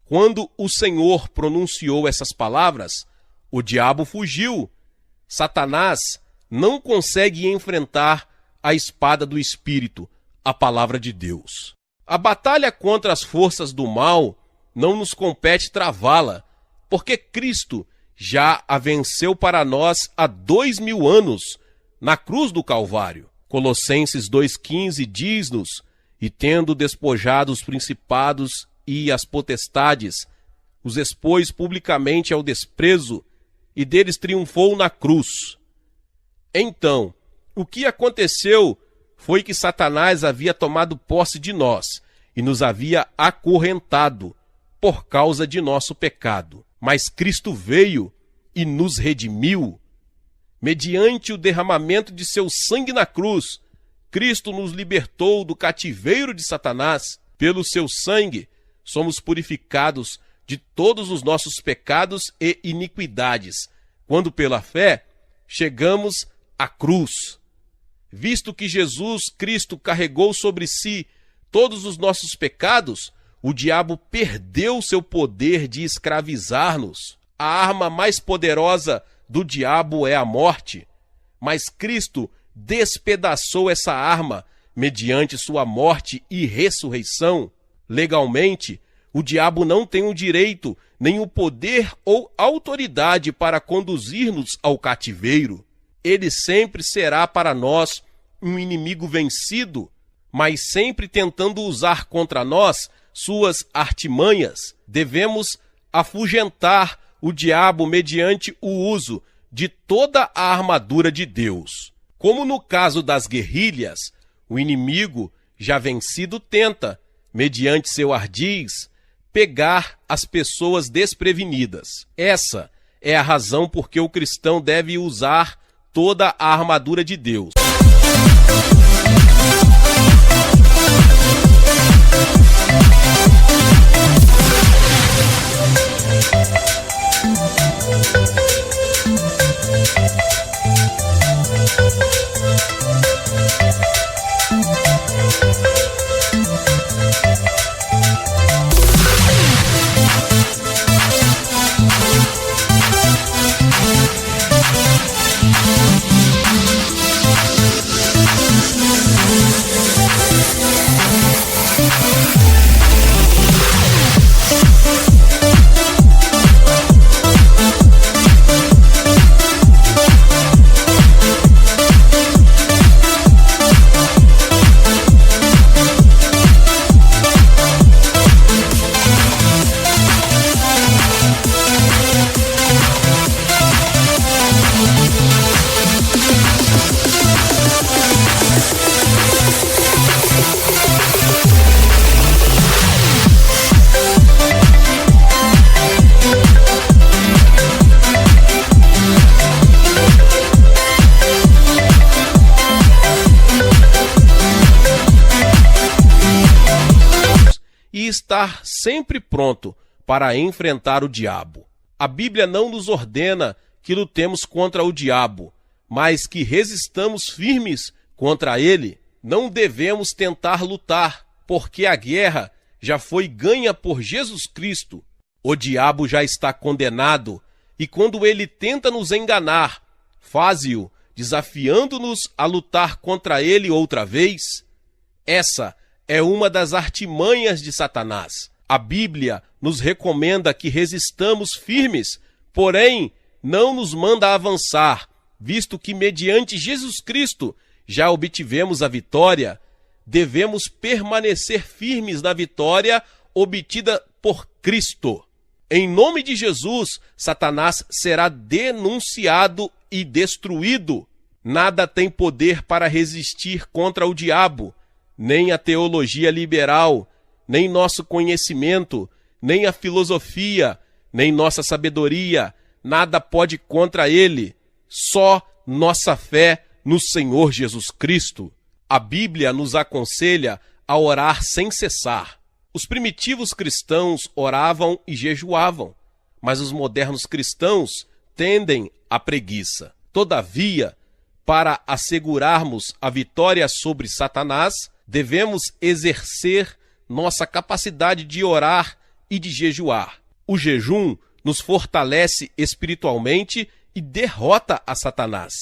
Quando o Senhor pronunciou essas palavras, o diabo fugiu. Satanás não consegue enfrentar a espada do Espírito, a palavra de Deus. A batalha contra as forças do mal não nos compete travá-la, porque Cristo já a venceu para nós há 2000 anos, na cruz do Calvário. Colossenses 2,15 diz-nos: e tendo despojado os principados e as potestades, os expôs publicamente ao desprezo, e deles triunfou na cruz. Então, o que aconteceu foi que Satanás havia tomado posse de nós e nos havia acorrentado por causa de nosso pecado. Mas Cristo veio e nos redimiu. Mediante o derramamento de seu sangue na cruz, Cristo nos libertou do cativeiro de Satanás. Pelo seu sangue, somos purificados de todos os nossos pecados e iniquidades, quando pela fé chegamos à cruz. Visto que Jesus Cristo carregou sobre si todos os nossos pecados, o diabo perdeu seu poder de escravizar-nos. A arma mais poderosa do diabo é a morte, mas Cristo despedaçou essa arma mediante sua morte e ressurreição. Legalmente, o diabo não tem o direito, nem o poder ou autoridade para conduzir-nos ao cativeiro. Ele sempre será para nós um inimigo vencido, mas sempre tentando usar contra nós suas artimanhas. Devemos afugentar o diabo mediante o uso de toda a armadura de Deus. Como no caso das guerrilhas, o inimigo já vencido tenta, mediante seu ardis, pegar as pessoas desprevenidas. Essa é a razão por que o cristão deve usar toda a armadura de Deus. E estar sempre pronto para enfrentar o diabo. A Bíblia não nos ordena que lutemos contra o diabo, mas que resistamos firmes contra ele. Não devemos tentar lutar, porque a guerra já foi ganha por Jesus Cristo. O diabo já está condenado, e quando ele tenta nos enganar, faze-o desafiando-nos a lutar contra ele outra vez. Essa é uma das artimanhas de Satanás. A Bíblia nos recomenda que resistamos firmes, porém não nos manda avançar, visto que mediante Jesus Cristo já obtivemos a vitória. Devemos permanecer firmes na vitória obtida por Cristo. Em nome de Jesus, Satanás será denunciado e destruído. Nada tem poder para resistir contra o diabo. Nem a teologia liberal, nem nosso conhecimento, nem a filosofia, nem nossa sabedoria, nada pode contra ele. Só nossa fé no Senhor Jesus Cristo. A Bíblia nos aconselha a orar sem cessar. Os primitivos cristãos oravam e jejuavam, mas os modernos cristãos tendem à preguiça. Todavia, para assegurarmos a vitória sobre Satanás, devemos exercer nossa capacidade de orar e de jejuar. O jejum nos fortalece espiritualmente e derrota a Satanás.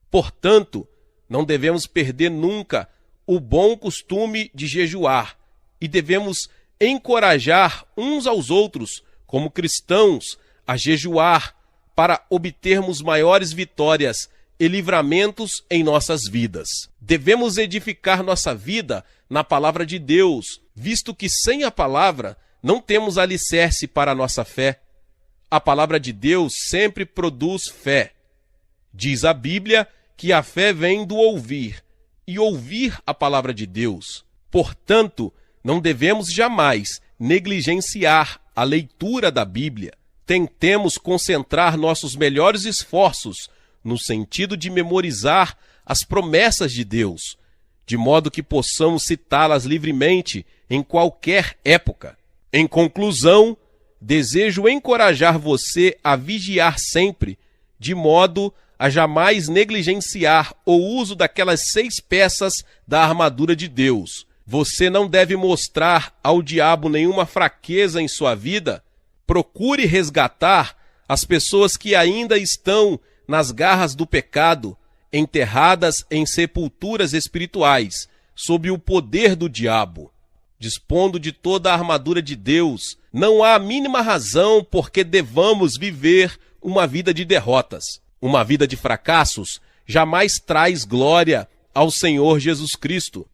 Portanto, não devemos perder nunca o bom costume de jejuar e devemos encorajar uns aos outros, como cristãos, a jejuar para obtermos maiores vitórias e livramentos em nossas vidas. Devemos edificar nossa vida na palavra de Deus, visto que sem a palavra não temos alicerce para a nossa fé. A palavra de Deus sempre produz fé. Diz a Bíblia que a fé vem do ouvir, e ouvir a palavra de Deus. Portanto, não devemos jamais negligenciar a leitura da Bíblia. Tentemos concentrar nossos melhores esforços no sentido de memorizar as promessas de Deus, de modo que possamos citá-las livremente em qualquer época. Em conclusão, desejo encorajar você a vigiar sempre, de modo a jamais negligenciar o uso daquelas 6 peças da armadura de Deus, Você não deve mostrar ao diabo nenhuma fraqueza em sua vida. Procure resgatar as pessoas que ainda estão nas garras do pecado, enterradas em sepulturas espirituais, sob o poder do diabo. Dispondo de toda a armadura de Deus, não há a mínima razão por que devamos viver uma vida de derrotas. Uma vida de fracassos jamais traz glória ao Senhor Jesus Cristo.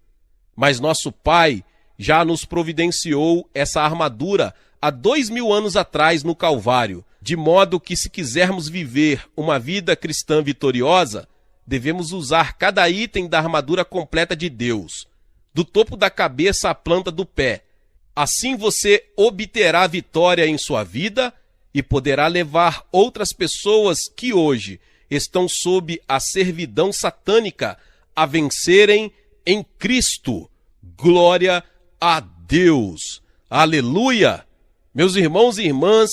Mas nosso Pai já nos providenciou essa armadura há 2000 anos atrás no Calvário, de modo que, se quisermos viver uma vida cristã vitoriosa, devemos usar cada item da armadura completa de Deus, do topo da cabeça à planta do pé. Assim você obterá vitória em sua vida e poderá levar outras pessoas que hoje estão sob a servidão satânica a vencerem em Cristo. Glória a Deus! Aleluia! Meus irmãos e irmãs,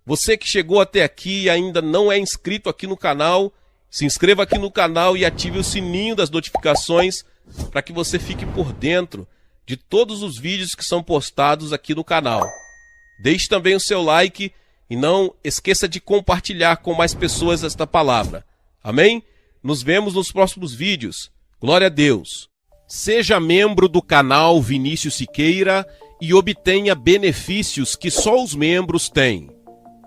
você que chegou até aqui e ainda não é inscrito aqui no canal, se inscreva aqui no canal e ative o sininho das notificações para que você fique por dentro de todos os vídeos que são postados aqui no canal. Deixe também o seu like e não esqueça de compartilhar com mais pessoas esta palavra. Amém? Nos vemos nos próximos vídeos. Glória a Deus! Seja membro do canal Vinícius Siqueira e obtenha benefícios que só os membros têm.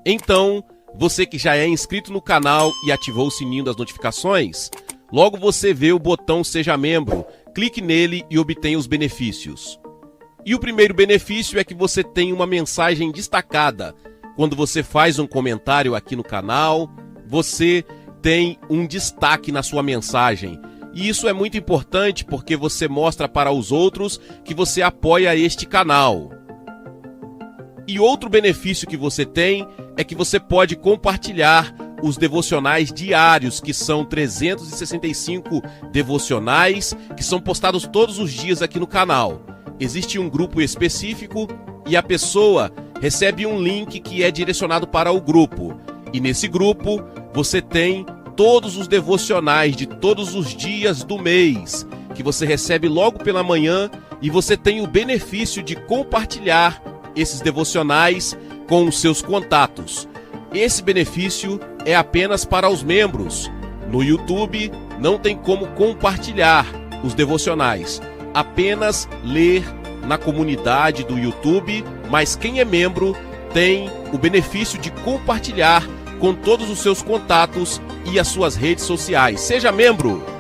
Então, você que já é inscrito no canal e ativou o sininho das notificações, logo você vê o botão Seja Membro, clique nele e obtenha os benefícios. E o primeiro benefício é que você tem uma mensagem destacada. Quando você faz um comentário aqui no canal, você tem um destaque na sua mensagem. E isso é muito importante porque você mostra para os outros que você apoia este canal. E outro benefício que você tem é que você pode compartilhar os devocionais diários, que são 365 devocionais, que são postados todos os dias aqui no canal. Existe um grupo específico e a pessoa recebe um link que é direcionado para o grupo. E nesse grupo você tem todos os devocionais de todos os dias do mês, que você recebe logo pela manhã, e você tem o benefício de compartilhar esses devocionais com os seus contatos. Esse benefício é apenas para os membros. No YouTube não tem como compartilhar os devocionais, apenas ler na comunidade do YouTube, mas quem é membro tem o benefício de compartilhar com todos os seus contatos e as suas redes sociais. Seja membro!